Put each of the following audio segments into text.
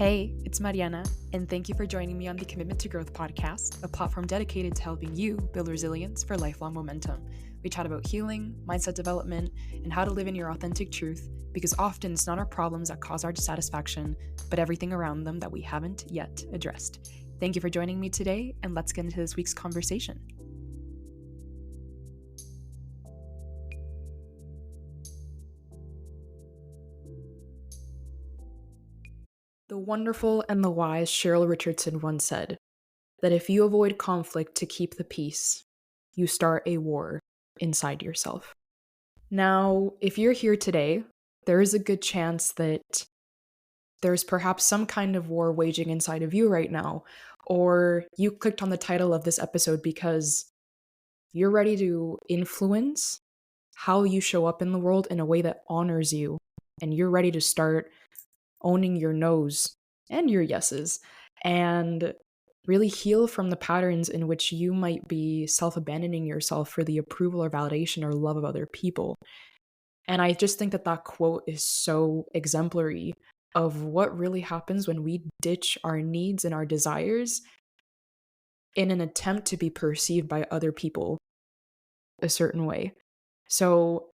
Hey, it's Mariana, and thank you for joining me on the Commitment to Growth podcast, a platform dedicated to helping you build resilience for lifelong momentum. We chat about healing, mindset development, and how to live in your authentic truth, because often it's not our problems that cause our dissatisfaction, but everything around them that we haven't yet addressed. Thank you for joining me today, and let's get into this week's conversation. The wonderful and the wise Cheryl Richardson once said that if you avoid conflict to keep the peace, you start a war inside yourself. Now, if you're here today, there is a good chance that there's perhaps some kind of war waging inside of you right now, or you clicked on the title of this episode because you're ready to influence how you show up in the world in a way that honors you, and you're ready to start owning your no's and your yeses and really heal from the patterns in which you might be self-abandoning yourself for the approval or validation or love of other people. And I just think that that quote is so exemplary of what really happens when we ditch our needs and our desires in an attempt to be perceived by other people a certain way. So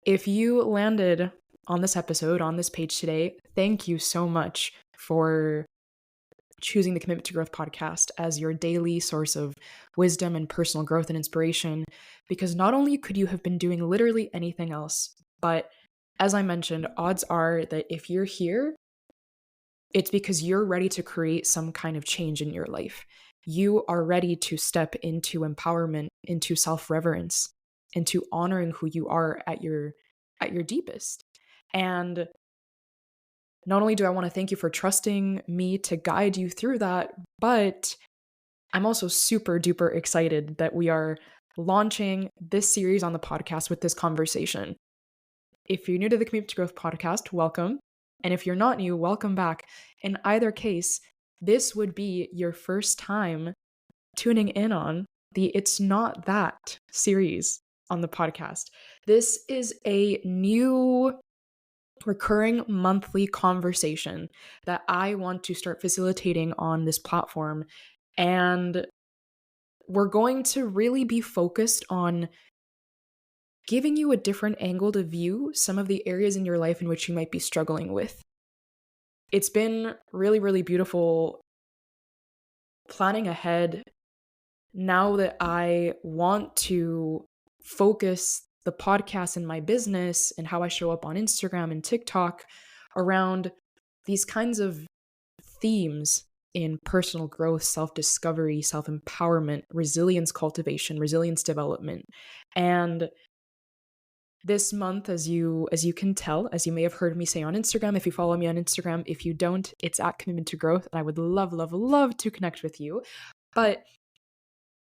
if you landed on this episode, on this page today, thank you so much for choosing the Commitment to Growth podcast as your daily source of wisdom and personal growth and inspiration, because not only could you have been doing literally anything else, but as I mentioned, odds are that if you're here, it's because you're ready to create some kind of change in your life. You are ready to step into empowerment, into self-reverence, into honoring who you are at your deepest. And not only do I want to thank you for trusting me to guide you through that, but I'm also super duper excited that we are launching this series on the podcast with this conversation. If you're new to the Commitment to Growth podcast, welcome. And if you're not new, welcome back. In either case, this would be your first time tuning in on the It's Not That series on the podcast. This is a new recurring monthly conversation that I want to start facilitating on this platform. And we're going to really be focused on giving you a different angle to view some of the areas in your life in which you might be struggling with. It's been really, really beautiful planning ahead now that I want to focus the podcast and my business and how I show up on Instagram and TikTok around these kinds of themes in personal growth, self-discovery, self-empowerment, resilience cultivation, resilience development. And this month, as you can tell, as you may have heard me say on Instagram, if you follow me on Instagram, if you don't, it's at Commitment to Growth, and I would love, love, love to connect with you. But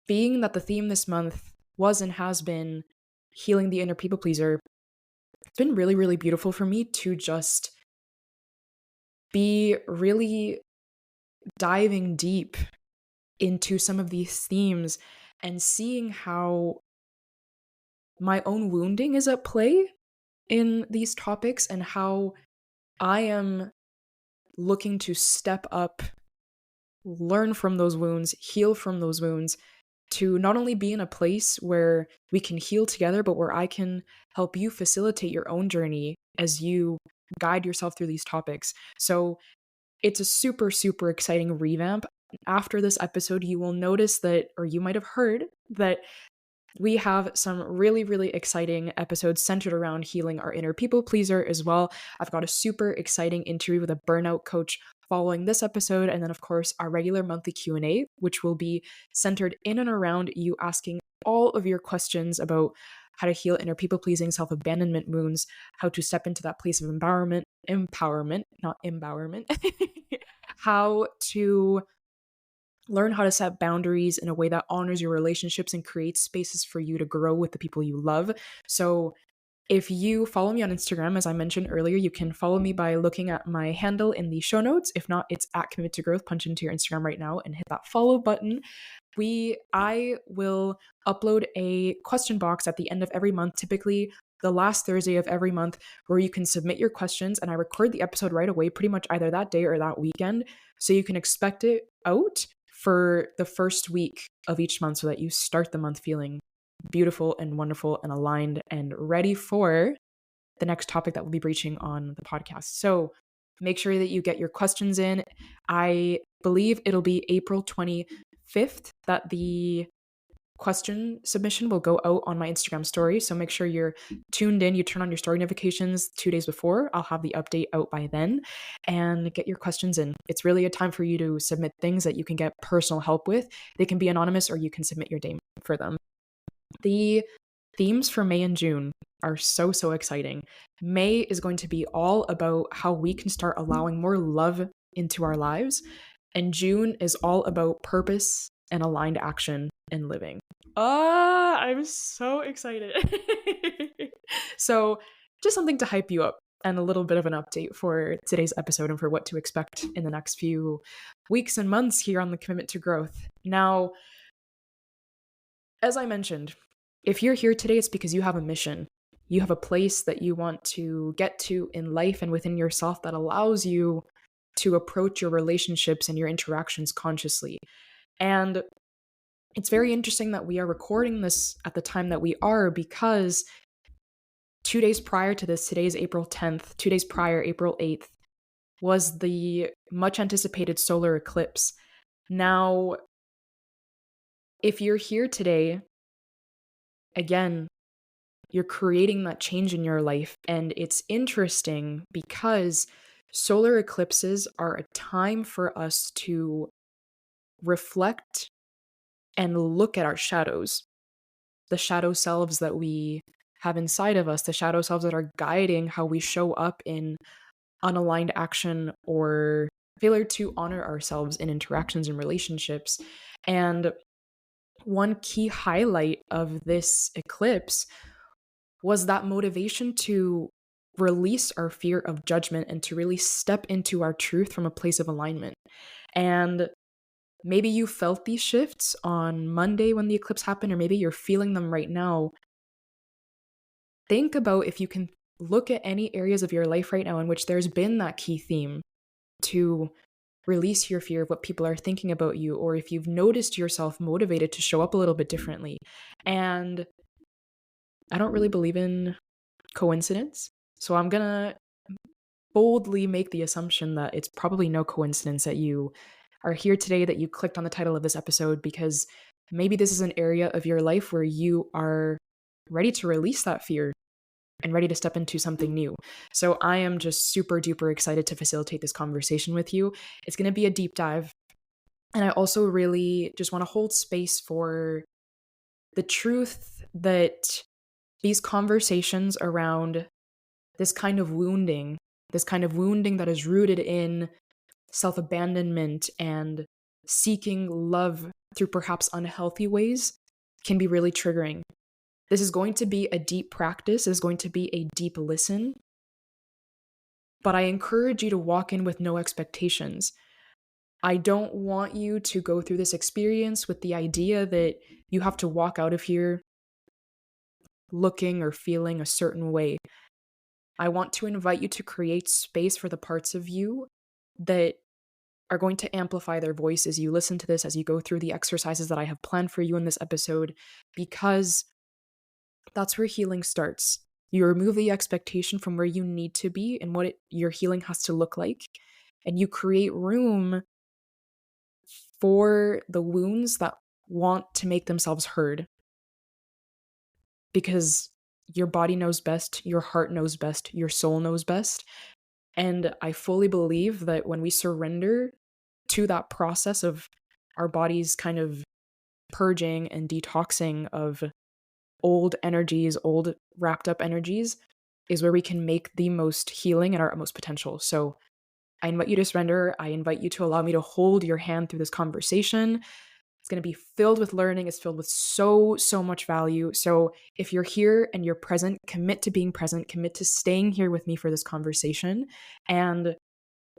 being that the theme this month was and has been healing the inner people pleaser, it's been really, really beautiful for me to just be really diving deep into some of these themes and seeing how my own wounding is at play in these topics and how I am looking to step up, learn from those wounds, heal from those wounds, to not only be in a place where we can heal together, but where I can help you facilitate your own journey as you guide yourself through these topics. So it's a super, super exciting revamp. After this episode, you will notice that, or you might have heard that we have some really, really exciting episodes centered around healing our inner people pleaser as well. I've got a super exciting interview with a burnout coach following this episode, and then of course our regular monthly Q&A, which will be centered in and around you asking all of your questions about how to heal inner people pleasing, self-abandonment wounds, how to step into that place of empowerment, not empowerment, how to learn how to set boundaries in a way that honors your relationships and creates spaces for you to grow with the people you love. So if you follow me on Instagram, as I mentioned earlier, you can follow me by looking at my handle in the show notes. If not, it's at Commitment to Growth. Punch into your Instagram right now and hit that follow button. I will upload a question box at the end of every month, typically the last Thursday of every month, where you can submit your questions and I record the episode right away, pretty much either that day or that weekend. So you can expect it out for the first week of each month so that you start the month feeling beautiful and wonderful and aligned and ready for the next topic that we'll be breaching on the podcast. So make sure that you get your questions in. I believe it'll be April 25th that the question submission will go out on my Instagram story. So make sure you're tuned in. You turn on your story notifications 2 days before. I'll have the update out by then, and get your questions in. It's really a time for you to submit things that you can get personal help with. They can be anonymous or you can submit your name for them. The themes for May and June are so exciting. May is going to be all about how we can start allowing more love into our lives. And June is all about purpose and aligned action and living. I'm so excited. So just something to hype you up and a little bit of an update for today's episode and for what to expect in the next few weeks and months here on the Commitment to Growth. Now, as I mentioned, if you're here today, it's because you have a mission. You have a place that you want to get to in life and within yourself that allows you to approach your relationships and your interactions consciously. And it's very interesting that we are recording this at the time that we are, because 2 days prior to this, today is April 10th, 2 days prior, April 8th, was the much anticipated solar eclipse. Now, if you're here today, again, you're creating that change in your life. And it's interesting because solar eclipses are a time for us to reflect and look at our shadows, the shadow selves that we have inside of us, the shadow selves that are guiding how we show up in unaligned action or failure to honor ourselves in interactions and relationships. And one key highlight of this eclipse was that motivation to release our fear of judgment and to really step into our truth from a place of alignment. And maybe you felt these shifts on Monday when the eclipse happened, or maybe you're feeling them right now. Think about if you can look at any areas of your life right now in which there's been that key theme to release your fear of what people are thinking about you, or if you've noticed yourself motivated to show up a little bit differently. And I don't really believe in coincidence, so I'm gonna boldly make the assumption that it's probably no coincidence that you are here today, that you clicked on the title of this episode, because maybe this is an area of your life where you are ready to release that fear and ready to step into something new. So I am just super duper excited to facilitate this conversation with you. It's going to be a deep dive. And I also really just want to hold space for the truth that these conversations around this kind of wounding that is rooted in self-abandonment and seeking love through perhaps unhealthy ways can be really triggering. This is going to be a deep practice, is going to be a deep listen, but I encourage you to walk in with no expectations. I don't want you to go through this experience with the idea that you have to walk out of here looking or feeling a certain way. I want to invite you to create space for the parts of you that are going to amplify their voice as you listen to this, as you go through the exercises that I have planned for you in this episode, because that's where healing starts. You remove the expectation from where you need to be and what your healing has to look like, and you create room for the wounds that want to make themselves heard. Because your body knows best, your heart knows best, your soul knows best. And I fully believe that when we surrender to that process of our body's kind of purging and detoxing of old energies, old wrapped up energies, is where we can make the most healing and our utmost potential. So I invite you to surrender. I invite you to allow me to hold your hand through this conversation. It's going to be filled with learning. It's filled with so much value. So if you're here and you're present, commit to being present, commit to staying here with me for this conversation, and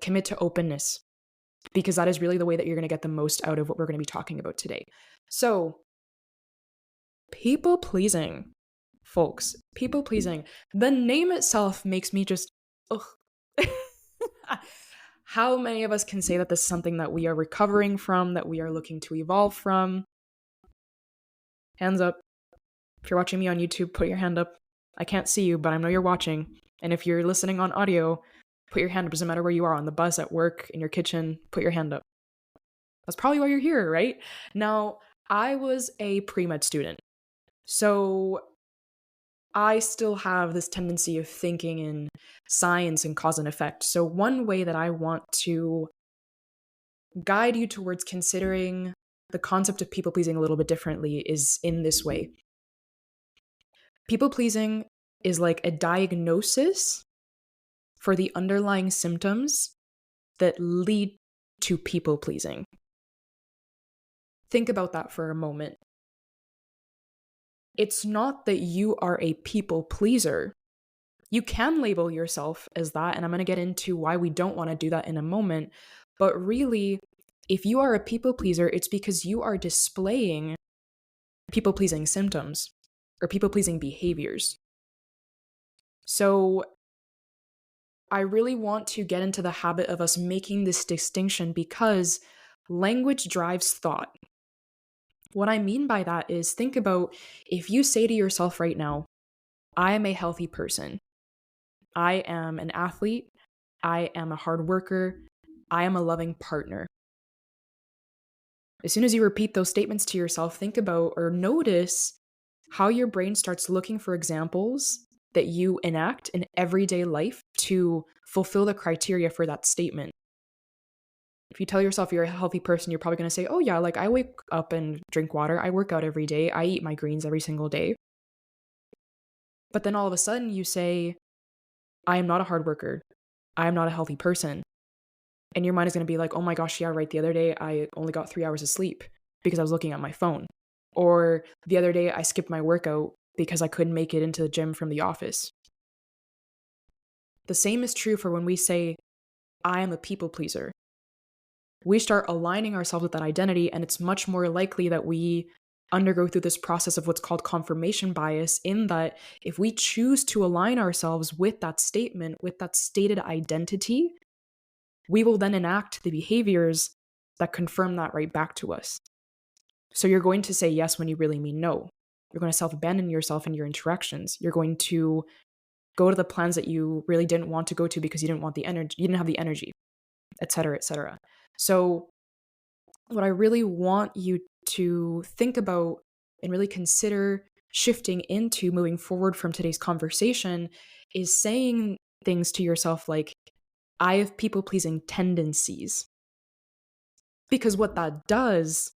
commit to openness, because that is really the way that you're going to get the most out of what we're going to be talking about today. So, people pleasing. Folks, people pleasing, the name itself makes me just, ugh. How many of us can say that this is something that we are recovering from, that we are looking to evolve from? Hands up. If you're watching me on YouTube, put your hand up. I can't see you, but I know you're watching. And if you're listening on audio, put your hand up. Doesn't matter where you are, on the bus, at work, in your kitchen, put your hand up. That's probably why you're here, right? Now, I was a pre-med student, so I still have this tendency of thinking in science and cause and effect. So one way that I want to guide you towards considering the concept of people pleasing a little bit differently is in this way. People pleasing is like a diagnosis for the underlying symptoms that lead to people pleasing. Think about that for a moment. It's not that you are a people pleaser. You can label yourself as that, and I'm going to get into why we don't want to do that in a moment. But really, if you are a people pleaser, it's because you are displaying people pleasing symptoms or people pleasing behaviors. So I really want to get into the habit of us making this distinction because language drives thought. What I mean by that is, think about if you say to yourself right now, I am a healthy person. I am an athlete. I am a hard worker. I am a loving partner. As soon as you repeat those statements to yourself, think about or notice how your brain starts looking for examples that you enact in everyday life to fulfill the criteria for that statement. If you tell yourself you're a healthy person, you're probably going to say, oh yeah, like I wake up and drink water. I work out every day. I eat my greens every single day. But then all of a sudden you say, I am not a hard worker. I am not a healthy person. And your mind is going to be like, oh my gosh, yeah, right. The other day I only got 3 hours of sleep because I was looking at my phone. Or the other day I skipped my workout because I couldn't make it into the gym from the office. The same is true for when we say, I am a people pleaser. We start aligning ourselves with that identity, and it's much more likely that we undergo through this process of what's called confirmation bias, in that if we choose to align ourselves with that statement, with that stated identity, we will then enact the behaviors that confirm that right back to us. So you're going to say yes when you really mean no. You're going to self-abandon yourself in your interactions. You're going to go to the plans that you really didn't want to go to because you didn't want the energy, you didn't have the energy, et cetera, et cetera. So what I really want you to think about and really consider shifting into moving forward from today's conversation is saying things to yourself like, I have people-pleasing tendencies. Because what that does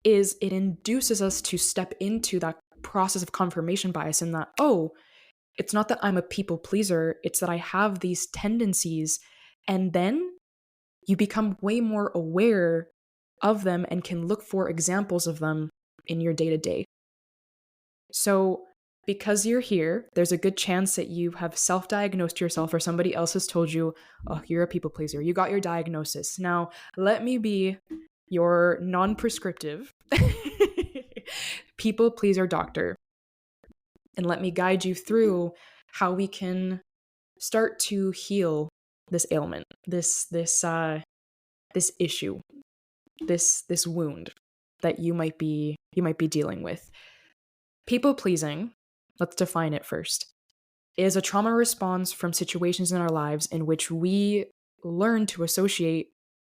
is it induces us to step into that process of confirmation bias, in that, oh, it's not that I'm a people pleaser, it's that I have these tendencies. And then you become way more aware of them and can look for examples of them in your day-to-day. So because you're here, there's a good chance that you have self-diagnosed yourself, or somebody else has told you, oh, you're a people pleaser. You got your diagnosis. Now, let me be your non-prescriptive people pleaser doctor, and let me guide you through how we can start to heal this ailment, this issue, this wound that you might be dealing with. People pleasing, let's define it first, is a trauma response from situations in our lives in which we learn to associate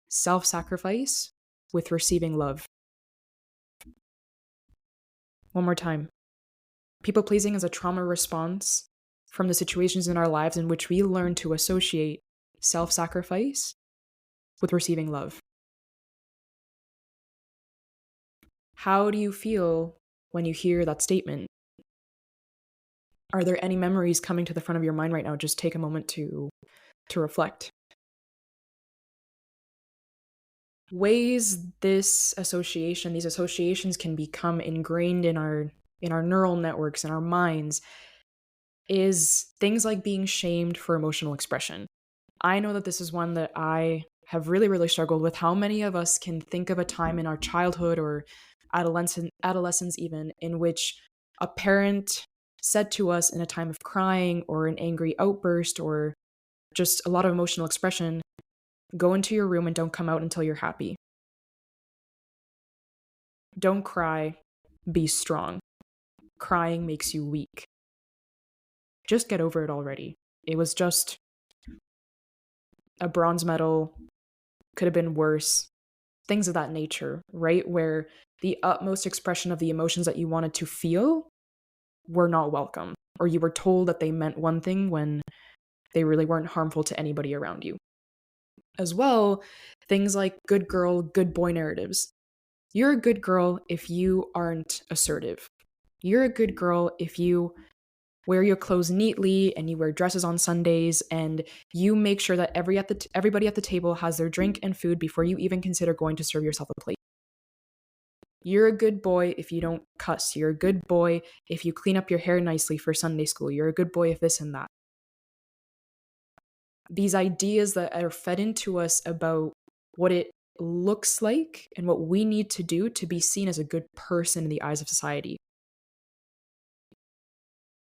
self-sacrifice with receiving love. One more time. People pleasing is a trauma response from the situations in our lives in which we learn to associate self-sacrifice with receiving love. How do you feel when you hear that statement? Are there any memories coming to the front of your mind right now? Just take a moment to reflect. Ways these associations can become ingrained in our neural networks, in our minds, is things like being shamed for emotional expression. I know that this is one that I have really, really struggled with. How many of us can think of a time in our childhood or adolescence even, in which a parent said to us in a time of crying or an angry outburst or just a lot of emotional expression, go into your room and don't come out until you're happy. Don't cry, be strong. Crying makes you weak. Just get over it already. It was just a bronze medal, could have been worse. Things of that nature, right? Where the utmost expression of the emotions that you wanted to feel were not welcome, or you were told that they meant one thing when they really weren't harmful to anybody around you. As well, things like good girl, good boy narratives. You're a good girl if you aren't assertive. You're a good girl if you wear your clothes neatly and you wear dresses on Sundays and you make sure that everybody at the table has their drink and food before you even consider going to serve yourself a plate. You're a good boy if you don't cuss. You're a good boy if you clean up your hair nicely for Sunday school. You're a good boy if this and that. These ideas that are fed into us about what it looks like and what we need to do to be seen as a good person in the eyes of society.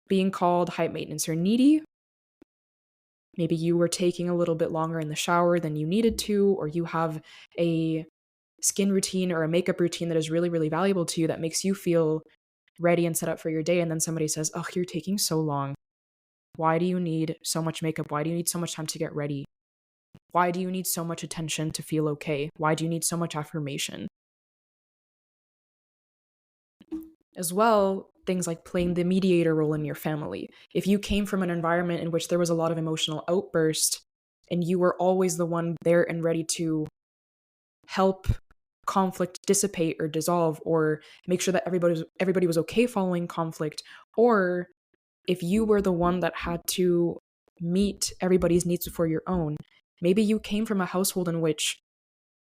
Being called high maintenance or needy. Maybe you were taking a little bit longer in the shower than you needed to, or you have a skin routine or a makeup routine that is really, really valuable to you that makes you feel ready and set up for your day. And then somebody says, oh, you're taking so long. Why do you need so much makeup? Why do you need so much time to get ready? Why do you need so much attention to feel okay? Why do you need so much affirmation? As well, things like playing the mediator role in your family. If you came from an environment in which there was a lot of emotional outburst and you were always the one there and ready to help conflict dissipate or dissolve or make sure that everybody was okay following conflict, or if you were the one that had to meet everybody's needs before your own, maybe you came from a household in which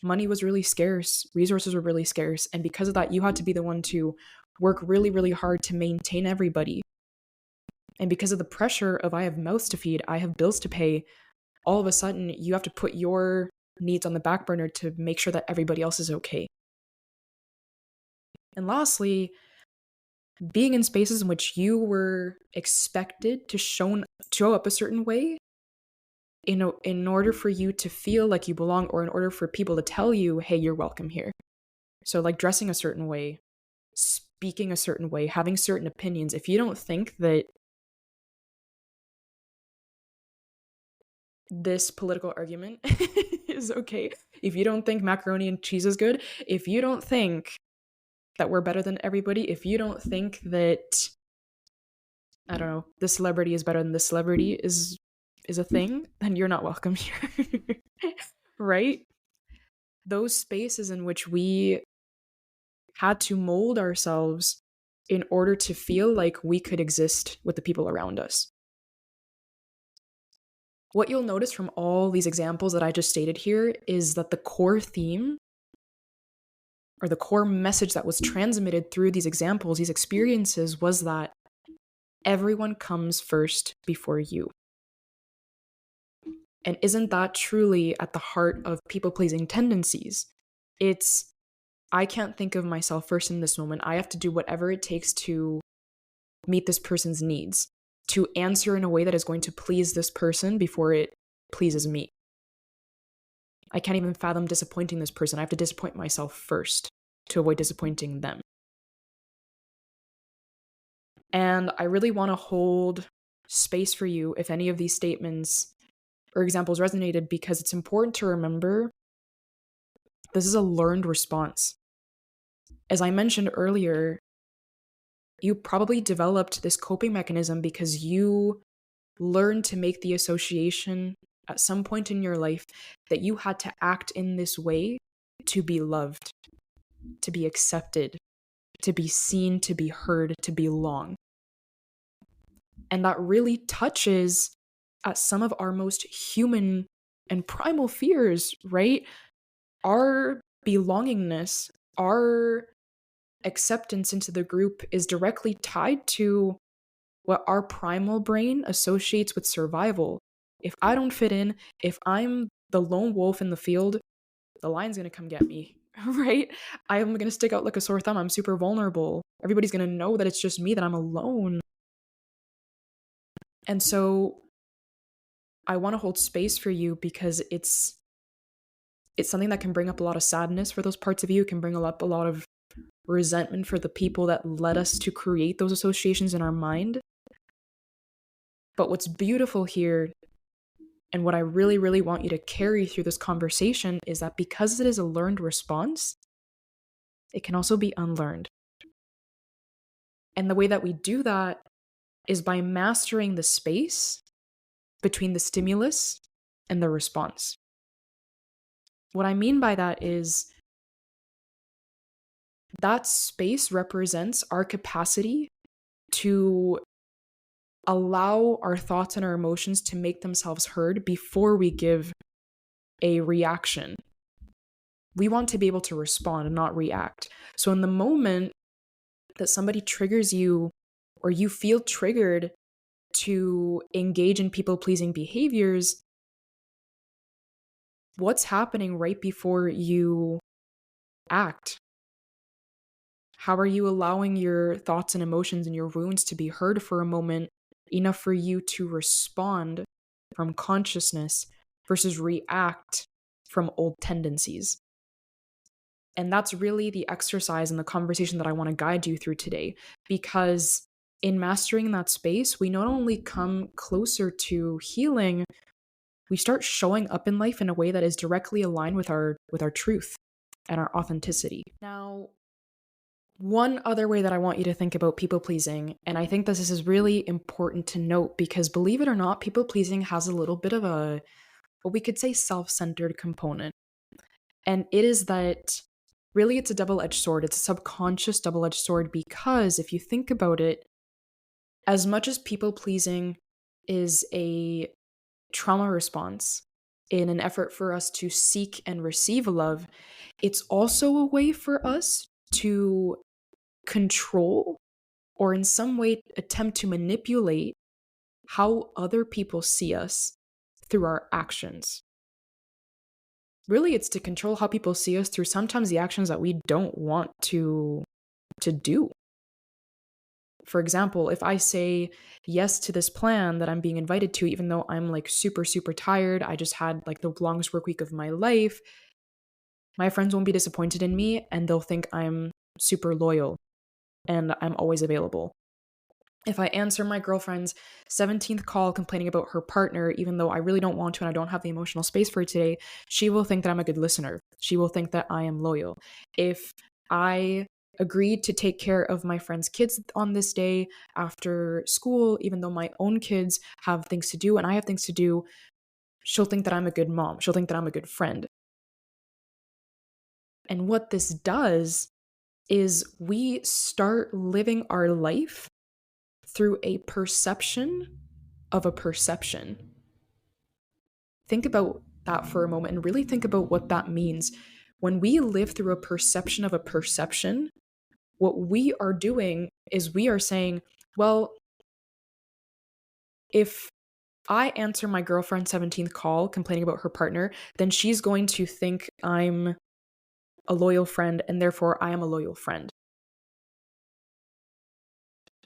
money was really scarce, resources were really scarce, and because of that, you had to be the one to work really, really hard to maintain everybody. And because of the pressure of I have mouths to feed, I have bills to pay, all of a sudden you have to put your needs on the back burner to make sure that everybody else is okay. And lastly, being in spaces in which you were expected to show up a certain way in order for you to feel like you belong, or in order for people to tell you, hey, you're welcome here. So like dressing a certain way, speaking a certain way, having certain opinions. If you don't think that this political argument is okay, if you don't think macaroni and cheese is good, if you don't think that we're better than everybody, if you don't think that, I don't know, this celebrity is better than this celebrity is a thing, then you're not welcome here. Right? Those spaces in which we had to mold ourselves in order to feel like we could exist with the people around us. What you'll notice from all these examples that I just stated here is that the core theme or the core message that was transmitted through these examples, these experiences, was that everyone comes first before you. And isn't that truly at the heart of people-pleasing tendencies? It's, I can't think of myself first in this moment. I have to do whatever it takes to meet this person's needs, to answer in a way that is going to please this person before it pleases me. I can't even fathom disappointing this person. I have to disappoint myself first to avoid disappointing them. And I really want to hold space for you if any of these statements or examples resonated, because it's important to remember this is a learned response. As I mentioned earlier, you probably developed this coping mechanism because you learned to make the association at some point in your life that you had to act in this way to be loved, to be accepted, to be seen, to be heard, to belong. And that really touches at some of our most human and primal fears, right? Our belongingness, our acceptance into the group is directly tied to what our primal brain associates with survival. If I don't fit in, if I'm the lone wolf in the field, the lion's going to come get me, right? I'm going to stick out like a sore thumb. I'm super vulnerable. Everybody's going to know that it's just me, that I'm alone. And so I want to hold space for you because it's something that can bring up a lot of sadness for those parts of you. It can bring up a lot of resentment for the people that led us to create those associations in our mind. But what's beautiful here, and what I really, really want you to carry through this conversation, is that because it is a learned response, it can also be unlearned. And the way that we do that is by mastering the space between the stimulus and the response. What I mean by that is that space represents our capacity to allow our thoughts and our emotions to make themselves heard before we give a reaction. We want to be able to respond and not react. So in the moment that somebody triggers you, or you feel triggered to engage in people-pleasing behaviors, what's happening right before you act? How are you allowing your thoughts and emotions and your wounds to be heard for a moment, enough for you to respond from consciousness versus react from old tendencies? And that's really the exercise and the conversation that I want to guide you through today, because in mastering that space, we not only come closer to healing, we start showing up in life in a way that is directly aligned with our truth and our authenticity. Now, one other way that I want you to think about people pleasing, and I think this is really important to note, because believe it or not, people pleasing has a little bit of a, what we could say, self-centered component. And it is that really it's a double-edged sword. It's a subconscious double-edged sword, because if you think about it, as much as people pleasing is a trauma response in an effort for us to seek and receive love, it's also a way for us to control, or in some way attempt to manipulate, how other people see us through our actions. Really, it's to control how people see us through sometimes the actions that we don't want to do. For example, if I say yes to this plan that I'm being invited to, even though I'm like super, super tired, I just had like the longest work week of my life, my friends won't be disappointed in me and they'll think I'm super loyal and I'm always available. If I answer my girlfriend's 17th call complaining about her partner, even though I really don't want to and I don't have the emotional space for it today, she will think that I'm a good listener. She will think that I am loyal. If I agreed to take care of my friend's kids on this day after school, even though my own kids have things to do and I have things to do, she'll think that I'm a good mom. She'll think that I'm a good friend. And what this does is we start living our life through a perception of a perception. Think about that for a moment and really think about what that means. When we live through a perception of a perception, what we are doing is we are saying, well, if I answer my girlfriend's 17th call complaining about her partner, then she's going to think I'm a loyal friend and therefore I am a loyal friend.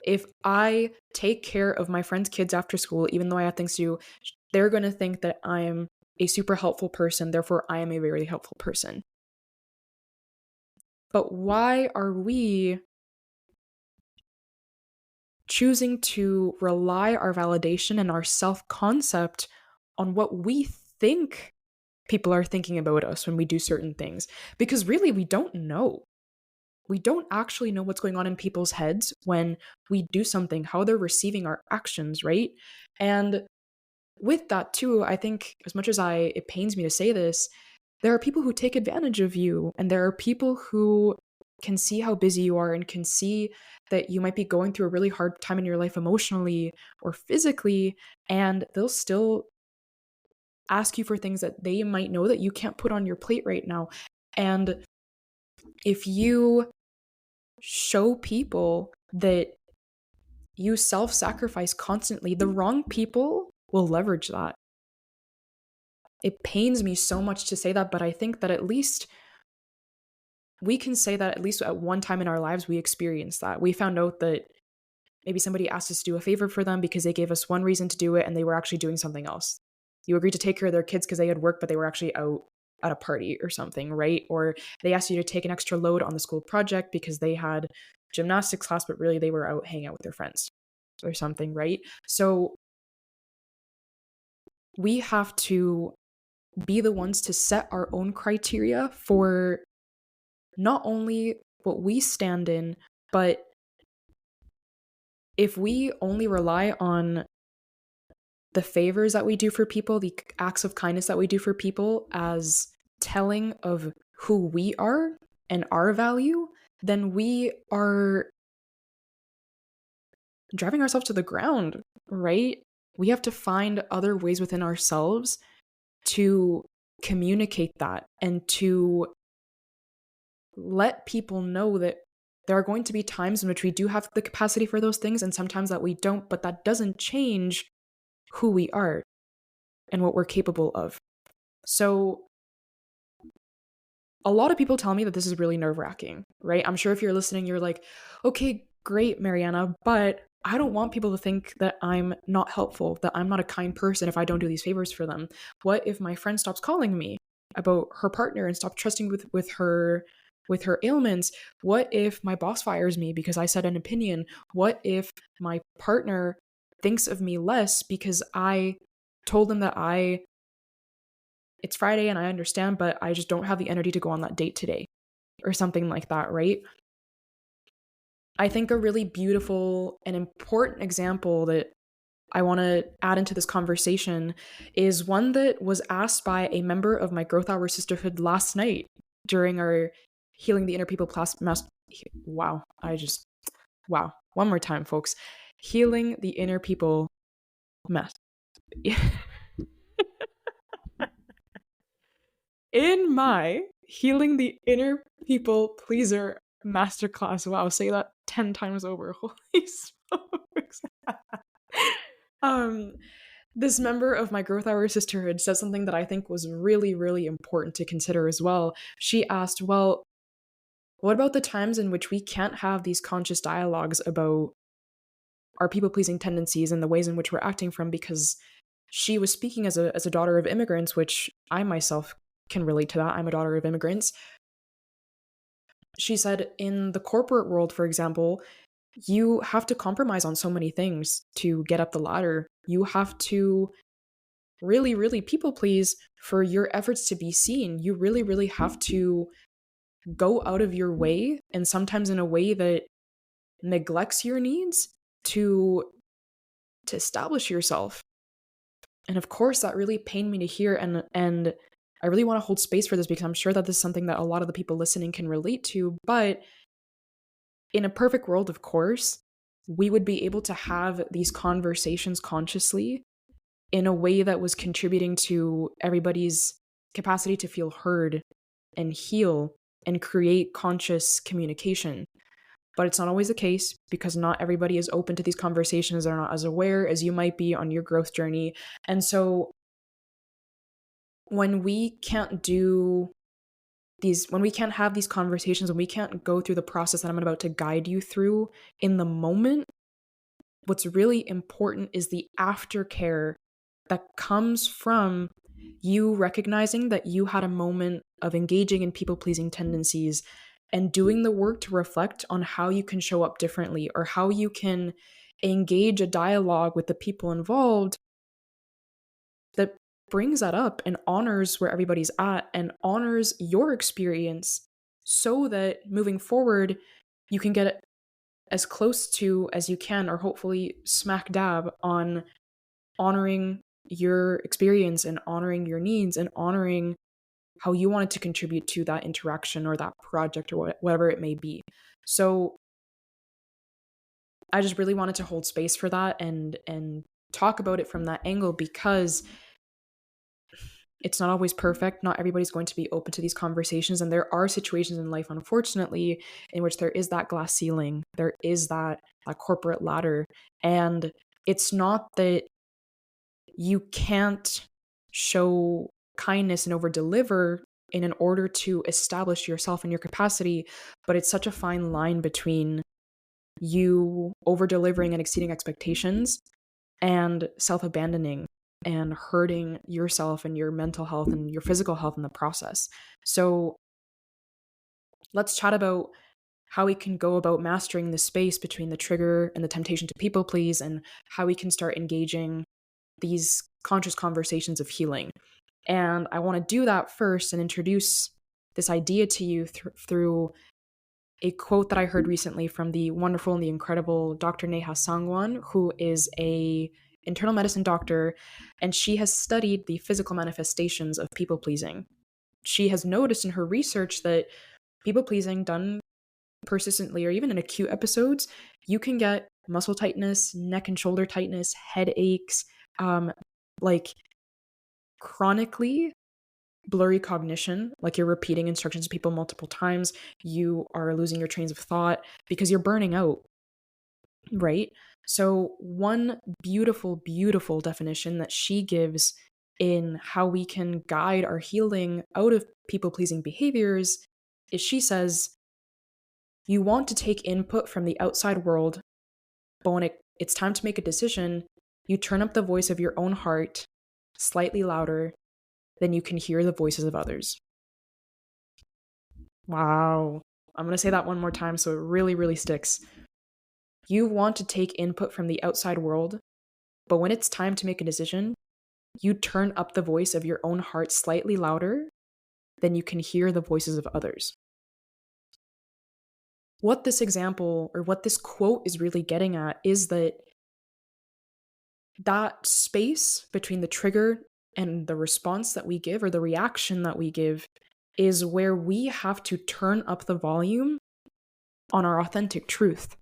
If I take care of my friend's kids after school, even though I have things to do, they're going to think that I am a super helpful person, therefore I am a very helpful person. But why are we choosing to rely our validation and our self-concept on what we think people are thinking about us when we do certain things? Because really, we don't know. We don't actually know what's going on in people's heads when we do something, how they're receiving our actions, right? And with that too, I think as much as it pains me to say this, there are people who take advantage of you, and there are people who can see how busy you are and can see that you might be going through a really hard time in your life emotionally or physically, and they'll still ask you for things that they might know that you can't put on your plate right now. And if you show people that you self-sacrifice constantly, the wrong people will leverage that. It pains me so much to say that, but I think that at least we can say that at least at one time in our lives, we experienced that. We found out that maybe somebody asked us to do a favor for them because they gave us one reason to do it and they were actually doing something else. You agreed to take care of their kids because they had work, but they were actually out at a party or something, right? Or they asked you to take an extra load on the school project because they had gymnastics class, but really they were out hanging out with their friends or something, right? So we have to be the ones to set our own criteria for not only what we stand in, but if we only rely on the favors that we do for people, the acts of kindness that we do for people as telling of who we are and our value, then we are driving ourselves to the ground, right? We have to find other ways within ourselves to communicate that and to let people know that there are going to be times in which we do have the capacity for those things and sometimes that we don't, but that doesn't change who we are and what we're capable of. So a lot of people tell me that this is really nerve-wracking, right? I'm sure if you're listening, you're like, okay, great, Mariana, but I don't want people to think that I'm not helpful, that I'm not a kind person if I don't do these favors for them. What if my friend stops calling me about her partner and stops trusting with her ailments? What if my boss fires me because I said an opinion? What if my partner thinks of me less because I told them that it's Friday and I understand, but I just don't have the energy to go on that date today or something like that, right? I think a really beautiful and important example that I want to add into this conversation is one that was asked by a member of my Growth Hour Sisterhood last night during our Healing the Inner People class. Wow. One more time, folks. Healing the Inner People mess. In my Healing the Inner People Pleaser masterclass. Wow, say that 10 times over. Holy smokes. This member of my Growth Hour Sisterhood said something that I think was really, really important to consider as well. She asked, well, what about the times in which we can't have these conscious dialogues about our people-pleasing tendencies and the ways in which we're acting from? Because she was speaking as a daughter of immigrants, which I myself can relate to that. I'm a daughter of immigrants. She said in the corporate world, for example, you have to compromise on so many things to get up the ladder. You have to really, really people please for your efforts to be seen. You really, really have to go out of your way, and sometimes in a way that neglects your needs to establish yourself. And of course, that really pained me to hear, and I really want to hold space for this because I'm sure that this is something that a lot of the people listening can relate to. But in a perfect world, of course, we would be able to have these conversations consciously in a way that was contributing to everybody's capacity to feel heard and heal and create conscious communication. But it's not always the case because not everybody is open to these conversations. They're not as aware as you might be on your growth journey. And so when we can't have these conversations, when we can't go through the process that I'm about to guide you through in the moment, what's really important is the aftercare that comes from you recognizing that you had a moment of engaging in people-pleasing tendencies and doing the work to reflect on how you can show up differently or how you can engage a dialogue with the people involved that brings that up and honors where everybody's at and honors your experience so that moving forward, you can get as close to as you can, or hopefully smack dab on honoring your experience and honoring your needs and honoring how you wanted to contribute to that interaction or that project or whatever it may be. So I just really wanted to hold space for that and talk about it from that angle because it's not always perfect. Not everybody's going to be open to these conversations. And there are situations in life, unfortunately, in which there is that glass ceiling. There is that corporate ladder. And it's not that you can't show kindness and over deliver in order to establish yourself and your capacity. But it's such a fine line between you over delivering and exceeding expectations and self-abandoning and hurting yourself and your mental health and your physical health in the process. So let's chat about how we can go about mastering the space between the trigger and the temptation to people please, and how we can start engaging these conscious conversations of healing. And I want to do that first and introduce this idea to you through a quote that I heard recently from the wonderful and the incredible Dr. Neha Sangwan, who is a internal medicine doctor, and she has studied the physical manifestations of people pleasing. She has noticed in her research that people pleasing done persistently or even in acute episodes, you can get muscle tightness, neck and shoulder tightness, headaches, like chronically blurry cognition, like you're repeating instructions to people multiple times, you are losing your trains of thought because you're burning out, right? So one beautiful, beautiful definition that she gives in how we can guide our healing out of people-pleasing behaviors is, she says, you want to take input from the outside world, but when it's time to make a decision, you turn up the voice of your own heart slightly louder than you can hear the voices of others. Wow. I'm going to say that one more time so it really, really sticks. You want to take input from the outside world, but when it's time to make a decision, you turn up the voice of your own heart slightly louder than you can hear the voices of others. What this example or what this quote is really getting at is that space between the trigger and the response that we give, or the reaction that we give, is where we have to turn up the volume on our authentic truth,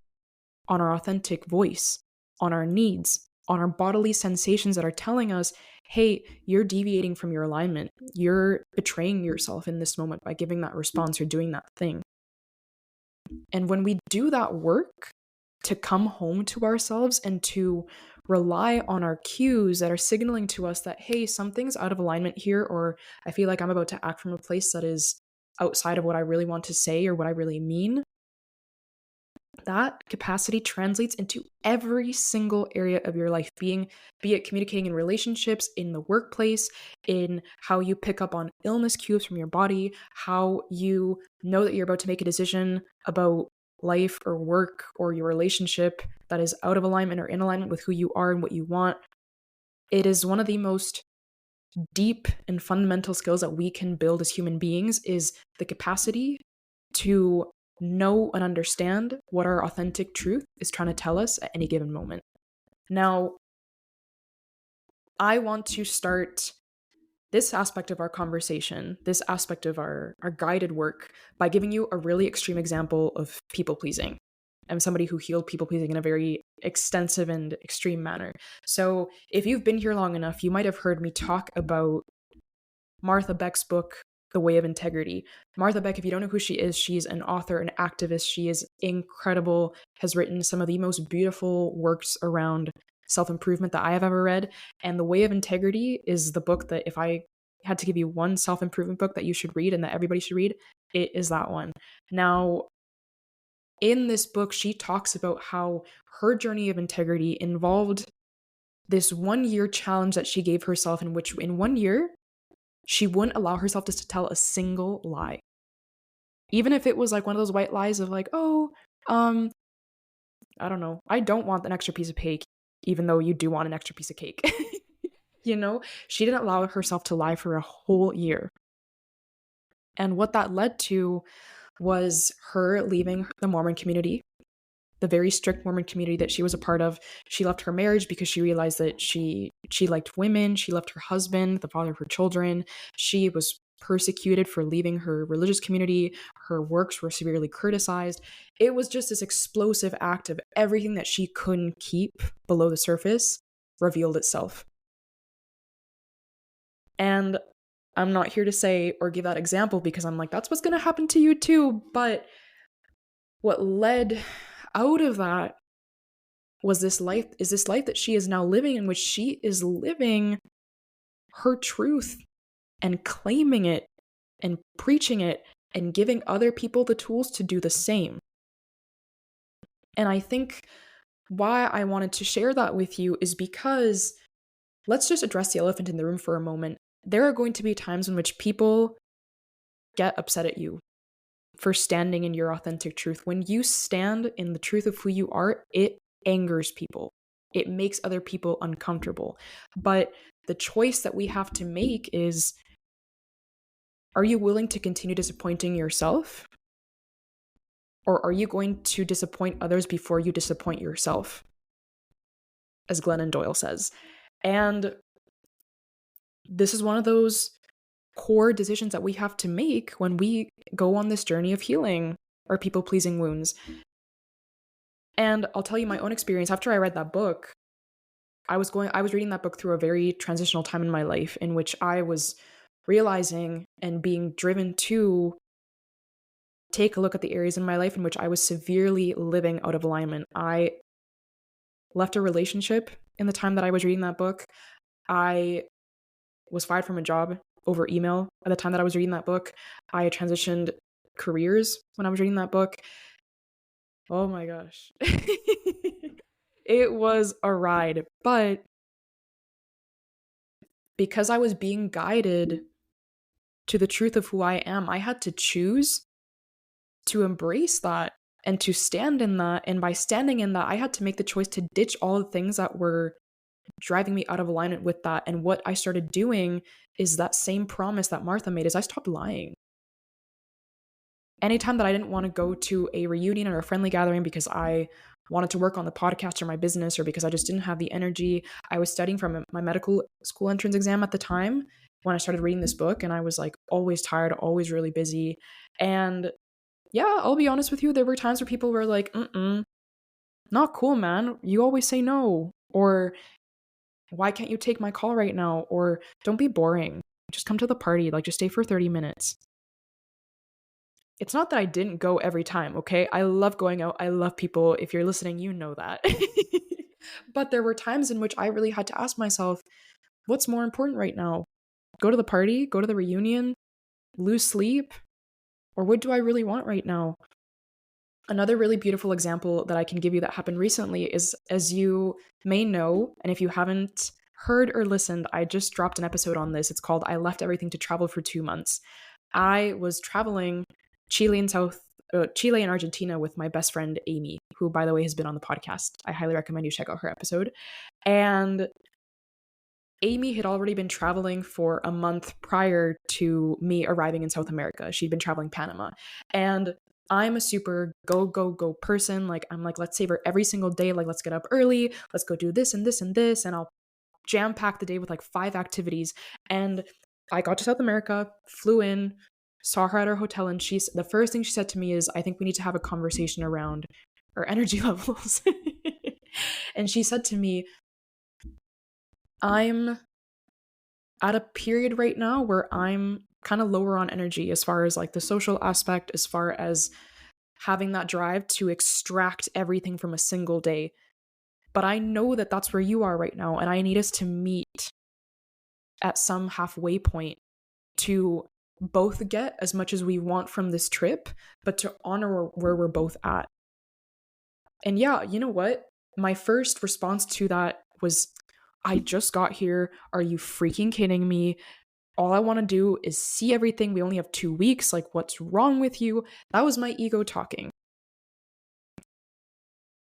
on our authentic voice, on our needs, on our bodily sensations that are telling us, hey, you're deviating from your alignment. You're betraying yourself in this moment by giving that response or doing that thing. And when we do that work to come home to ourselves and to rely on our cues that are signaling to us that, hey, something's out of alignment here, or I feel like I'm about to act from a place that is outside of what I really want to say or what I really mean, that capacity translates into every single area of your life, be it communicating in relationships, in the workplace, in how you pick up on illness cues from your body, how you know that you're about to make a decision about life or work or your relationship that is out of alignment or in alignment with who you are and what you want. It is one of the most deep and fundamental skills that we can build as human beings, is the capacity to know and understand what our authentic truth is trying to tell us at any given moment. Now, I want to start this aspect of our conversation, this aspect of our guided work, by giving you a really extreme example of people-pleasing. I'm somebody who healed people-pleasing in a very extensive and extreme manner. So if you've been here long enough, you might have heard me talk about Martha Beck's book, The Way of Integrity. Martha Beck, if you don't know who she is, she's an author, an activist. She is incredible, has written some of the most beautiful works around self-improvement that I have ever read. And The Way of Integrity is the book that, if I had to give you one self-improvement book that you should read and that everybody should read, it is that one. Now, in this book, she talks about how her journey of integrity involved this 1-year challenge that she gave herself, in which in 1 year, she wouldn't allow herself just to tell a single lie. Even if it was like one of those white lies of like, oh, I don't know, I don't want an extra piece of cake, even though you do want an extra piece of cake. She didn't allow herself to lie for a whole year. And what that led to was her leaving the Mormon community, the very strict Mormon community that she was a part of. She left her marriage because she realized that she liked women. She left her husband, the father of her children. She was persecuted for leaving her religious community. Her works were severely criticized. It was just this explosive act of everything that she couldn't keep below the surface revealed itself. And I'm not here to say or give that example because I'm like, that's what's going to happen to you too. But what led out of that was this life that she is now living, in which she is living her truth and claiming it and preaching it and giving other people the tools to do the same. And I think why I wanted to share that with you is because let's just address the elephant in the room for a moment. There are going to be times in which people get upset at you for standing in your authentic truth. When you stand in the truth of who you are, it angers people. It makes other people uncomfortable. But the choice that we have to make is, are you willing to continue disappointing yourself? Or are you going to disappoint others before you disappoint yourself? As Glennon Doyle says. And this is one of those core decisions that we have to make when we go on this journey of healing our people-pleasing wounds. And I'll tell you my own experience. After I read that book, I was reading that book through a very transitional time in my life in which I was realizing and being driven to take a look at the areas in my life in which I was severely living out of alignment. I left a relationship in the time that I was reading that book. I was fired from a job over email at the time that I was reading that book. I transitioned careers when I was reading that book. Oh my gosh. It was a ride, but because I was being guided to the truth of who I am, I had to choose to embrace that and to stand in that. And by standing in that, I had to make the choice to ditch all the things that were driving me out of alignment with that. And what I started doing is that same promise that Martha made, is I stopped lying. Anytime that I didn't want to go to a reunion or a friendly gathering because I wanted to work on the podcast or my business, or because I just didn't have the energy. I was studying for my medical school entrance exam at the time when I started reading this book, and I was like always tired, always really busy. And yeah, I'll be honest with you, there were times where people were like, not cool, man. You always say no. Or why can't you take my call right now? Or don't be boring. Just come to the party. Like, just stay for 30 minutes. It's not that I didn't go every time, okay? I love going out. I love people. If you're listening, you know that. But there were times in which I really had to ask myself, what's more important right now? Go to the party, go to the reunion, lose sleep, or what do I really want right now? Another really beautiful example that I can give you that happened recently is, as you may know, and if you haven't heard or listened, I just dropped an episode on this. It's called I Left Everything to Travel for 2 months. I was traveling Chile and Argentina with my best friend, Amy, who, by the way, has been on the podcast. I highly recommend you check out her episode. And Amy had already been traveling for a month prior to me arriving in South America. She'd been traveling Panama. And I'm a super go person. Like, I'm like, let's savor every single day. Like, let's get up early. Let's go do this and this and this. And I'll jam pack the day with like 5 activities. And I got to South America, flew in, saw her at our hotel, and the first thing she said to me is, I think we need to have a conversation around our energy levels. And she said to me, I'm at a period right now where I'm kind of lower on energy as far as like the social aspect, as far as having that drive to extract everything from a single day. But I know that that's where you are right now, and I need us to meet at some halfway point to both get as much as we want from this trip, but to honor where we're both at. And yeah, you know what? My first response to that was, I just got here. Are you freaking kidding me? All I want to do is see everything. We only have 2 weeks. Like, what's wrong with you? That was my ego talking.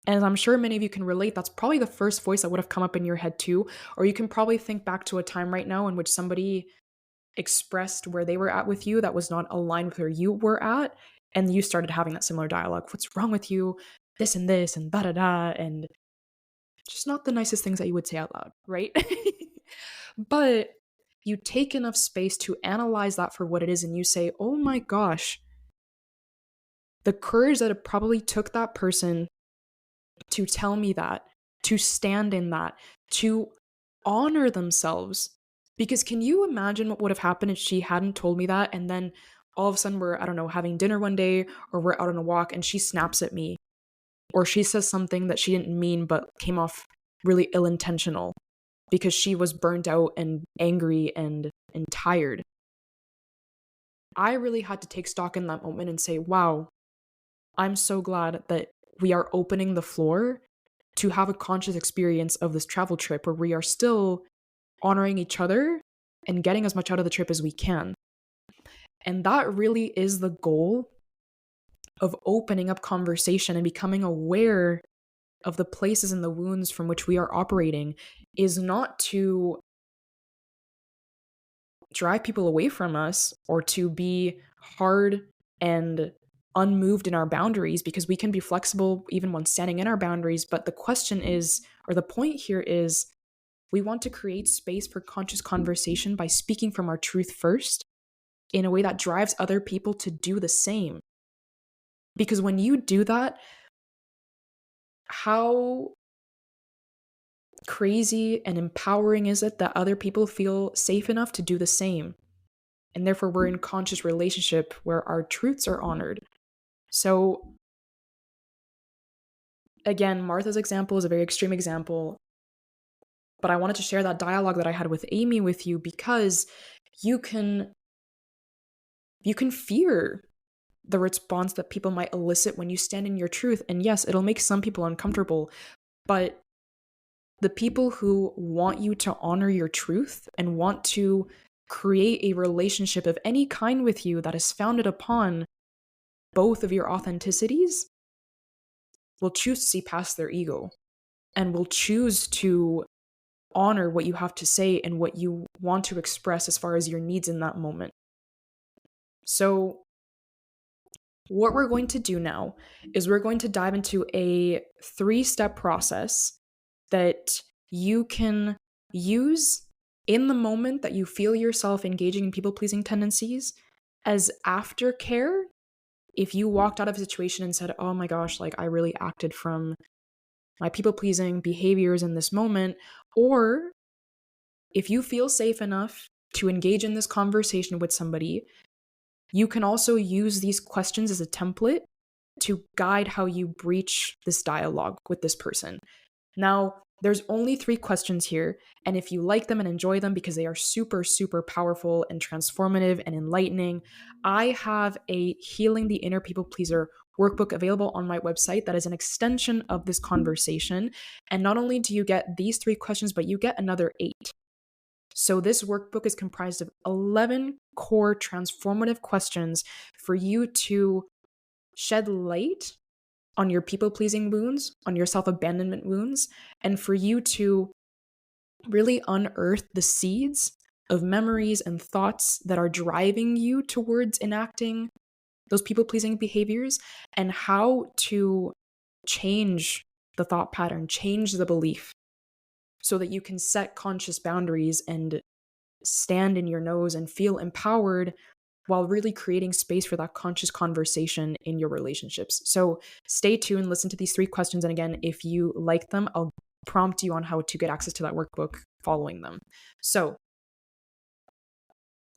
And I'm sure many of you can relate. That's probably the first voice that would have come up in your head too. Or you can probably think back to a time right now in which somebody expressed where they were at with you that was not aligned with where you were at, and you started having that similar dialogue. What's wrong with you? This and da da da, and just not the nicest things that you would say out loud, right? But you take enough space to analyze that for what it is, and you say, oh my gosh, the courage that it probably took that person to tell me that, to stand in that, to honor themselves. Because can you imagine what would have happened if she hadn't told me that, and then all of a sudden we're, I don't know, having dinner one day, or we're out on a walk and she snaps at me, or she says something that she didn't mean but came off really ill-intentional because she was burnt out and angry and tired. I really had to take stock in that moment and say, wow, I'm so glad that we are opening the floor to have a conscious experience of this travel trip where we are still honoring each other and getting as much out of the trip as we can. And that really is the goal of opening up conversation and becoming aware of the places and the wounds from which we are operating, is not to drive people away from us or to be hard and unmoved in our boundaries, because we can be flexible even when standing in our boundaries. But the question is, or the point here is, we want to create space for conscious conversation by speaking from our truth first in a way that drives other people to do the same. Because when you do that, how crazy and empowering is it that other people feel safe enough to do the same? And therefore, we're in conscious relationship where our truths are honored. So, again, Martha's example is a very extreme example, but I wanted to share that dialogue that I had with Amy with you, because you can fear the response that people might elicit when you stand in your truth. And yes, it'll make some people uncomfortable, but the people who want you to honor your truth and want to create a relationship of any kind with you that is founded upon both of your authenticities will choose to see past their ego and will choose to honor what you have to say and what you want to express as far as your needs in that moment. So what we're going to do now is we're going to dive into a 3-step process that you can use in the moment that you feel yourself engaging in people-pleasing tendencies as aftercare. If you walked out of a situation and said, oh my gosh, like I really acted from my people-pleasing behaviors in this moment, or if you feel safe enough to engage in this conversation with somebody, you can also use these questions as a template to guide how you breach this dialogue with this person. Now, there's only 3 questions here, and if you like them and enjoy them because they are super, super powerful and transformative and enlightening, I have a Healing the Inner People Pleaser workbook available on my website that is an extension of this conversation. And not only do you get these 3 questions, but you get another 8. So this workbook is comprised of 11 core transformative questions for you to shed light on your people-pleasing wounds, on your self-abandonment wounds, and for you to really unearth the seeds of memories and thoughts that are driving you towards enacting those people-pleasing behaviors, and how to change the thought pattern, change the belief, so that you can set conscious boundaries and stand in your nose and feel empowered while really creating space for that conscious conversation in your relationships. So stay tuned, listen to these 3 questions. And again, if you like them, I'll prompt you on how to get access to that workbook following them. So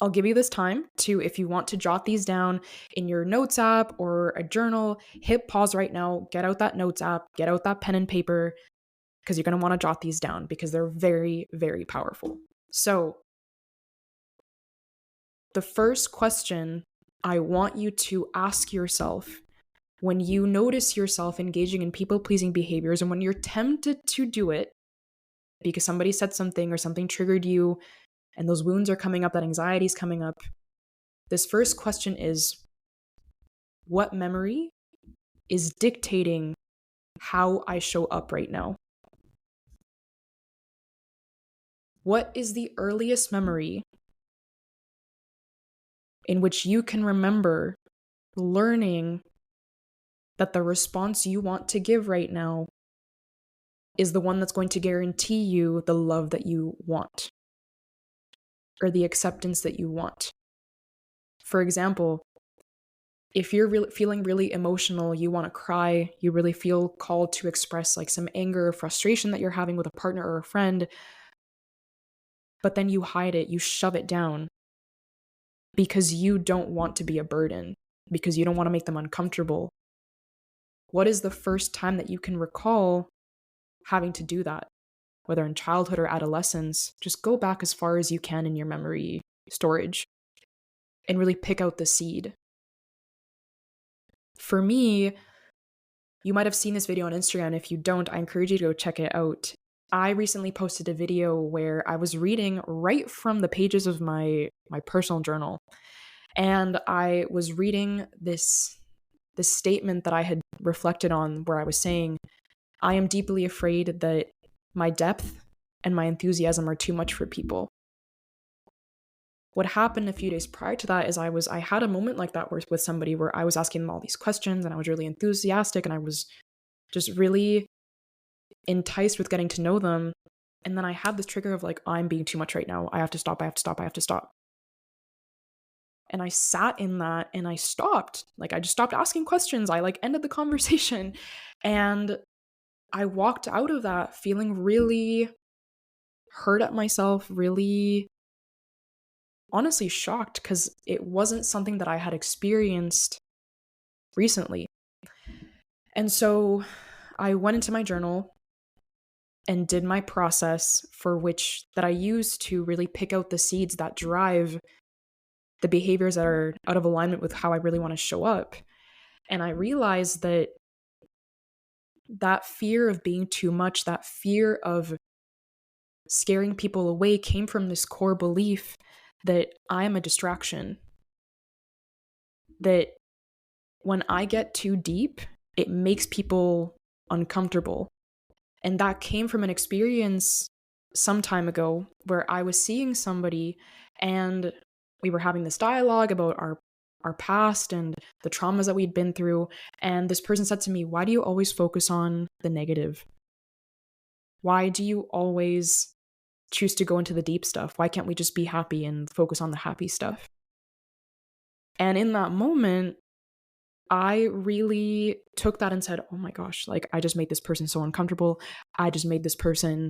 I'll give you this time to, if you want to jot these down in your notes app or a journal, hit pause right now, get out that notes app, get out that pen and paper, because you're going to want to jot these down because they're very, very powerful. So the first question I want you to ask yourself when you notice yourself engaging in people-pleasing behaviors, and when you're tempted to do it because somebody said something or something triggered you and those wounds are coming up, that anxiety is coming up, this first question is, what memory is dictating how I show up right now? What is the earliest memory in which you can remember learning that the response you want to give right now is the one that's going to guarantee you the love that you want or the acceptance that you want? For example, if you're feeling really emotional, you want to cry, you really feel called to express like some anger or frustration that you're having with a partner or a friend, but then you hide it, you shove it down because you don't want to be a burden, because you don't want to make them uncomfortable. What is the first time that you can recall having to do that? Whether in childhood or adolescence, just go back as far as you can in your memory storage and really pick out the seed. For me, you might have seen this video on Instagram. If you don't, I encourage you to go check it out. I recently posted a video where I was reading right from the pages of my personal journal. And I was reading this statement that I had reflected on, where I was saying, I am deeply afraid that my depth and my enthusiasm are too much for people. What happened a few days prior to that is I had a moment like that with somebody where I was asking them all these questions and I was really enthusiastic and I was just really enticed with getting to know them. And then I had this trigger of like, I'm being too much right now. I have to stop. And I sat in that and I stopped. Like, I just stopped asking questions. I like ended the conversation. And I walked out of that feeling really hurt at myself, really honestly shocked, because it wasn't something that I had experienced recently. And so I went into my journal and did my process that I use to really pick out the seeds that drive the behaviors that are out of alignment with how I really want to show up. And I realized that fear of being too much, that fear of scaring people away, came from this core belief that I am a distraction. That when I get too deep, it makes people uncomfortable. And that came from an experience some time ago where I was seeing somebody and we were having this dialogue about our past and the traumas that we'd been through. And this person said to me, why do you always focus on the negative? Why do you always choose to go into the deep stuff? Why can't we just be happy and focus on the happy stuff? And in that moment, I really took that and said, oh my gosh, like, I just made this person so uncomfortable. I just made this person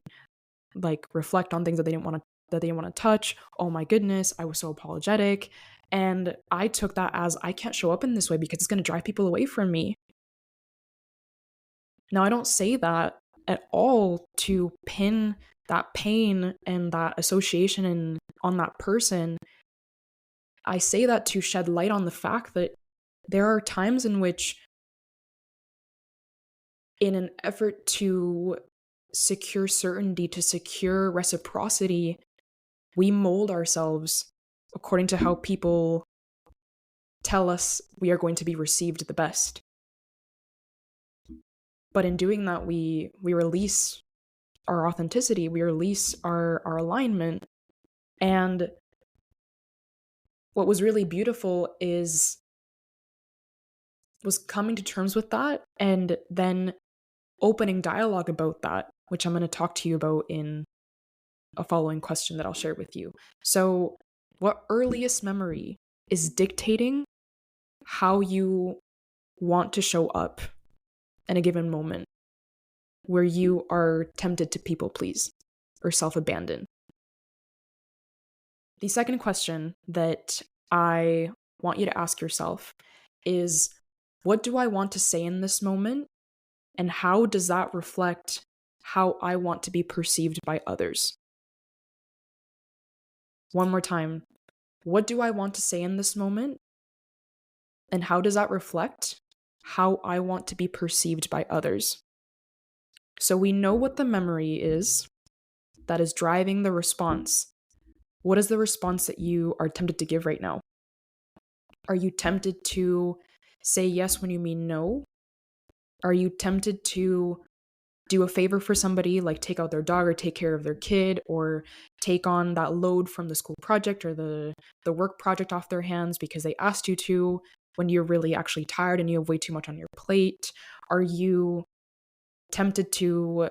like reflect on things that they didn't want to touch. Oh my goodness, I was so apologetic. And I took that as, I can't show up in this way because it's going to drive people away from me. Now, I don't say that at all to pin that pain and that association on that person. I say that to shed light on the fact that there are times in which, in an effort to secure certainty, to secure reciprocity, we mold ourselves according to how people tell us we are going to be received the best. But in doing that, we release our authenticity, we release our alignment. And what was really beautiful was coming to terms with that and then opening dialogue about that, which I'm going to talk to you about in a following question that I'll share with you. So, what earliest memory is dictating how you want to show up in a given moment where you are tempted to people please or self-abandon? The second question that I want you to ask yourself is, what do I want to say in this moment? And how does that reflect how I want to be perceived by others? One more time. What do I want to say in this moment? And how does that reflect how I want to be perceived by others? So we know what the memory is that is driving the response. What is the response that you are tempted to give right now? Are you tempted to say yes when you mean no? Are you tempted to do a favor for somebody, like take out their dog or take care of their kid or take on that load from the school project or the work project off their hands because they asked you to, when you're really actually tired and you have way too much on your plate? Are you tempted to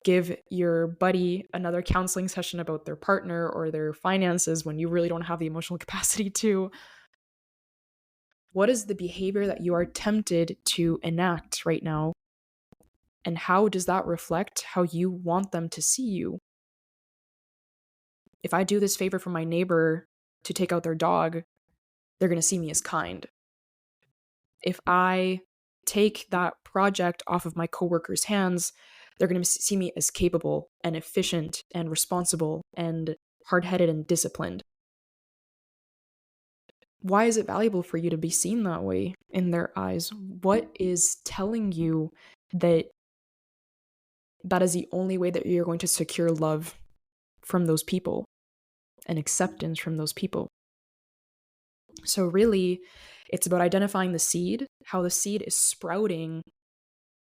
give your buddy another counseling session about their partner or their finances when you really don't have the emotional capacity to? What is the behavior that you are tempted to enact right now? And how does that reflect how you want them to see you? If I do this favor for my neighbor to take out their dog, they're going to see me as kind. If I take that project off of my coworkers' hands, they're going to see me as capable and efficient and responsible and hard-headed and disciplined. Why is it valuable for you to be seen that way in their eyes? What is telling you that that is the only way that you're going to secure love from those people and acceptance from those people? So really, it's about identifying the seed, how the seed is sprouting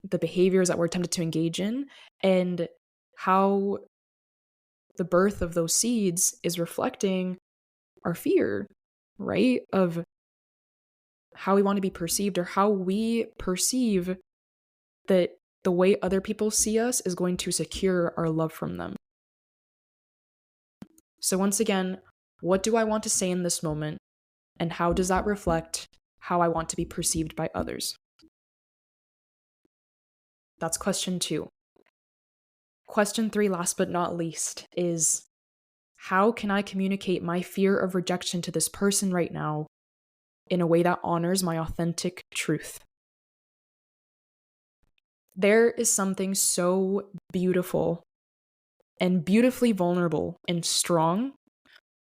the behaviors that we're tempted to engage in, and how the birth of those seeds is reflecting our fear, right? Of how we want to be perceived, or how we perceive that the way other people see us is going to secure our love from them. So once again, what do I want to say in this moment? And how does that reflect how I want to be perceived by others? That's question 2. Question 3, last but not least, is how can I communicate my fear of rejection to this person right now in a way that honors my authentic truth? There is something so beautiful and beautifully vulnerable and strong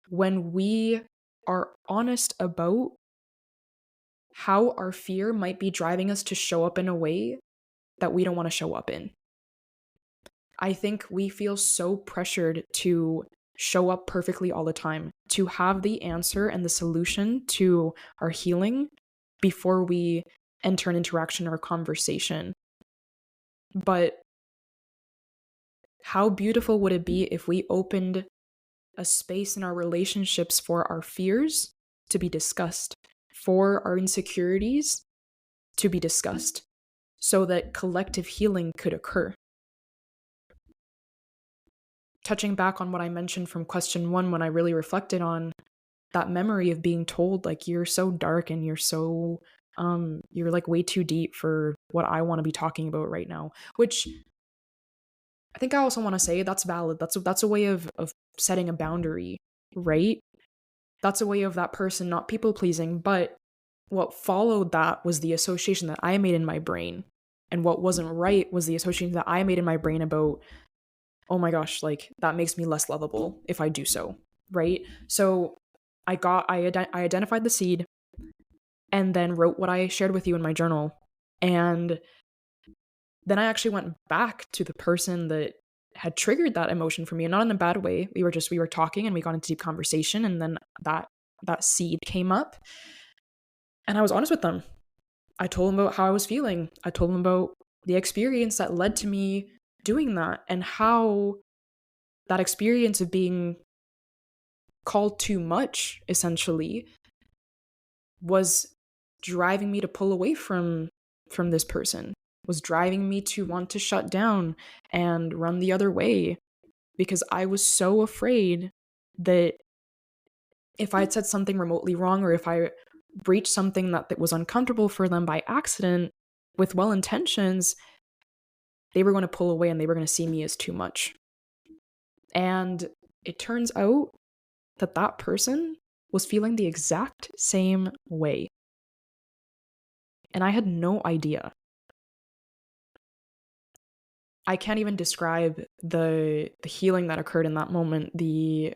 when we are honest about how our fear might be driving us to show up in a way that we don't want to show up in. I think we feel so pressured to show up perfectly all the time, to have the answer and the solution to our healing before we enter an interaction or conversation. But how beautiful would it be if we opened a space in our relationships for our fears to be discussed, for our insecurities to be discussed, so that collective healing could occur? Touching back on what I mentioned from question 1, when I really reflected on that memory of being told, like, you're so dark and you're so, you're like way too deep for what I want to be talking about right now, which I think I also want to say that's valid. That's a way of setting a boundary, right? That's a way of that person not people pleasing, but what followed that was the association that I made in my brain. And what wasn't right was the association that I made in my brain about, oh my gosh, like that makes me less lovable if I do so, right? So I identified the seed and then wrote what I shared with you in my journal. And then I actually went back to the person that had triggered that emotion for me, and not in a bad way. We were talking and we got into deep conversation, and then that seed came up, and I was honest with them. I told them about how I was feeling. I told them about the experience that led to me doing that, and how that experience of being called too much, essentially, was driving me to pull away from this person, was driving me to want to shut down and run the other way, because I was so afraid that if I had said something remotely wrong, or if I breached something that was uncomfortable for them by accident with well intentions, they were going to pull away and they were going to see me as too much. And it turns out that that person was feeling the exact same way. And I had no idea. I can't even describe the healing that occurred in that moment, the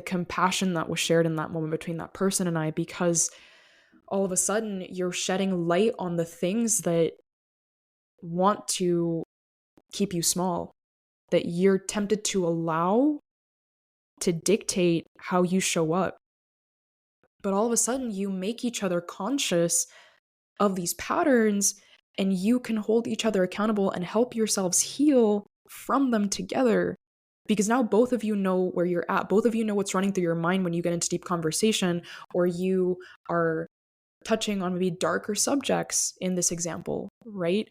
compassion that was shared in that moment between that person and I, because all of a sudden you're shedding light on the things that want to keep you small, that you're tempted to allow to dictate how you show up. But all of a sudden you make each other conscious of these patterns, and you can hold each other accountable and help yourselves heal from them together. Because now both of you know where you're at. Both of you know what's running through your mind when you get into deep conversation, or you are touching on maybe darker subjects in this example, right?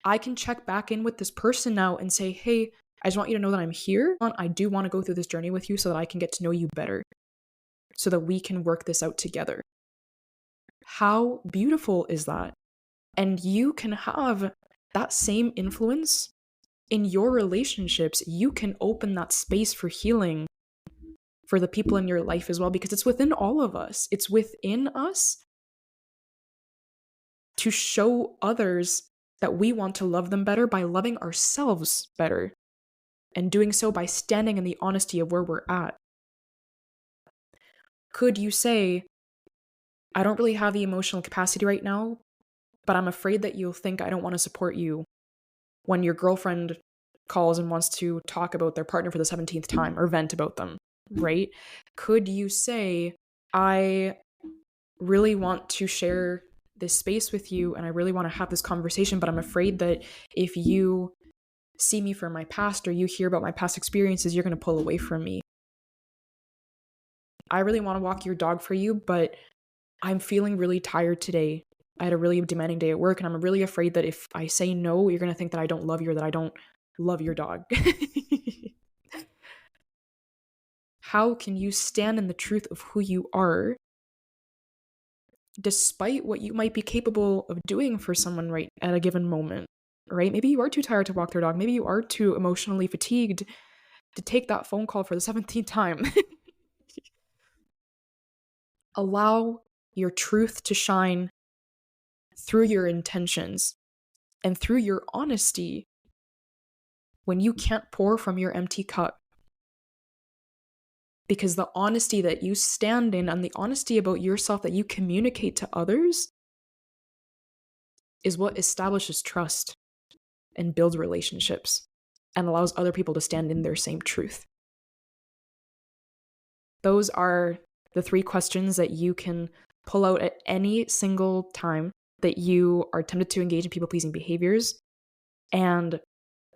I can check back in with this person now and say, hey, I just want you to know that I'm here. I do want to go through this journey with you so that I can get to know you better, so that we can work this out together. How beautiful is that? And you can have that same influence in your relationships. You can open that space for healing for the people in your life as well, because it's within all of us. It's within us to show others that we want to love them better by loving ourselves better, and doing so by standing in the honesty of where we're at. Could you say, I don't really have the emotional capacity right now, but I'm afraid that you'll think I don't want to support you when your girlfriend calls and wants to talk about their partner for the 17th time or vent about them, right? Could you say, I really want to share this space with you and I really want to have this conversation, but I'm afraid that if you see me from my past or you hear about my past experiences, you're going to pull away from me. I really want to walk your dog for you, but I'm feeling really tired today. I had a really demanding day at work and I'm really afraid that if I say no, you're going to think that I don't love you or that I don't love your dog. How can you stand in the truth of who you are despite what you might be capable of doing for someone right at a given moment, right? Maybe you are too tired to walk their dog. Maybe you are too emotionally fatigued to take that phone call for the 17th time. Allow your truth to shine through your intentions and through your honesty when you can't pour from your empty cup. Because the honesty that you stand in and the honesty about yourself that you communicate to others is what establishes trust and builds relationships and allows other people to stand in their same truth. Those are the 3 questions that you can pull out at any single time that you are tempted to engage in people-pleasing behaviors and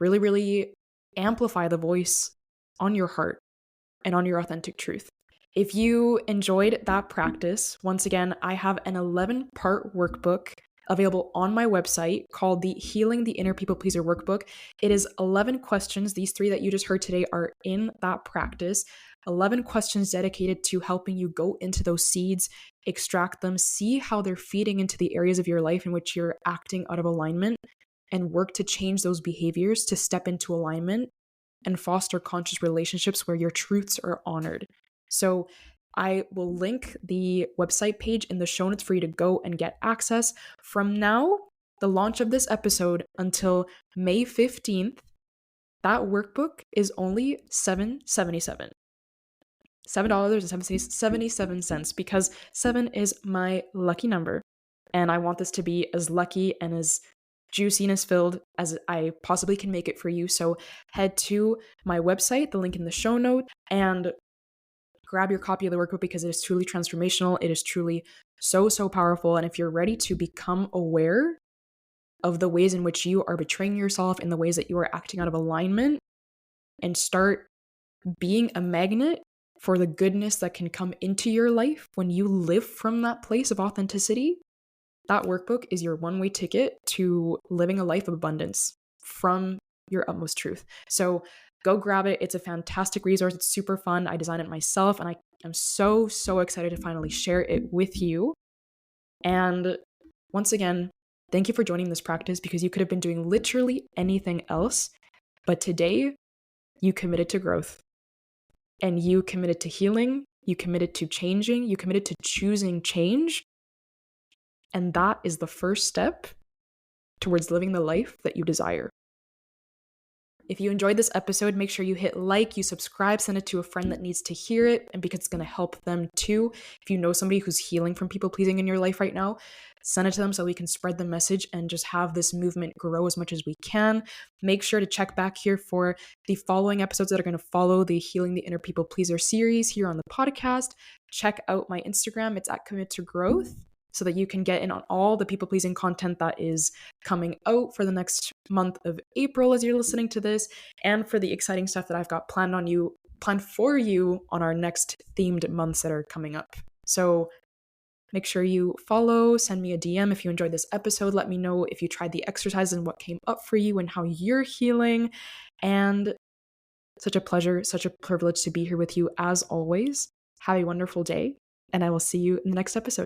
really, really amplify the voice on your heart and on your authentic truth. If you enjoyed that practice, once again, I have an 11-part workbook available on my website called the Healing the Inner People Pleaser Workbook. It is 11 questions. These 3 that you just heard today are in that practice. 11 questions dedicated to helping you go into those seeds, extract them, see how they're feeding into the areas of your life in which you're acting out of alignment, and work to change those behaviors to step into alignment and foster conscious relationships where your truths are honored. So I will link the website page in the show notes for you to go and get access. From now, the launch of this episode until May 15th, that workbook is only $7.77. $7.77 because 7 is my lucky number. And I want this to be as lucky and as juiciness filled as I possibly can make it for you. So head to my website, the link in the show note, and grab your copy of the workbook because it is truly transformational. It is truly so, so powerful. And if you're ready to become aware of the ways in which you are betraying yourself, in the ways that you are acting out of alignment, and start being a magnet for the goodness that can come into your life when you live from that place of authenticity, that workbook is your one-way ticket to living a life of abundance from your utmost truth. So go grab it. It's a fantastic resource. It's super fun. I designed it myself and I am so, so excited to finally share it with you. And once again, thank you for joining this practice because you could have been doing literally anything else. But today, you committed to growth and you committed to healing. You committed to changing. You committed to choosing change. And that is the first step towards living the life that you desire. If you enjoyed this episode, make sure you hit like, you subscribe, send it to a friend that needs to hear it, and because it's going to help them too. If you know somebody who's healing from people pleasing in your life right now, send it to them so we can spread the message and just have this movement grow as much as we can. Make sure to check back here for the following episodes that are going to follow the Healing the Inner People Pleaser series here on the podcast. Check out my Instagram. It's at Commit to Growth, so that you can get in on all the people-pleasing content that is coming out for the next month of April as you're listening to this, and for the exciting stuff that I've got planned for you on our next themed months that are coming up. So make sure you follow, send me a DM if you enjoyed this episode. Let me know if you tried the exercise and what came up for you and how you're healing. And such a pleasure, such a privilege to be here with you as always. Have a wonderful day, and I will see you in the next episode.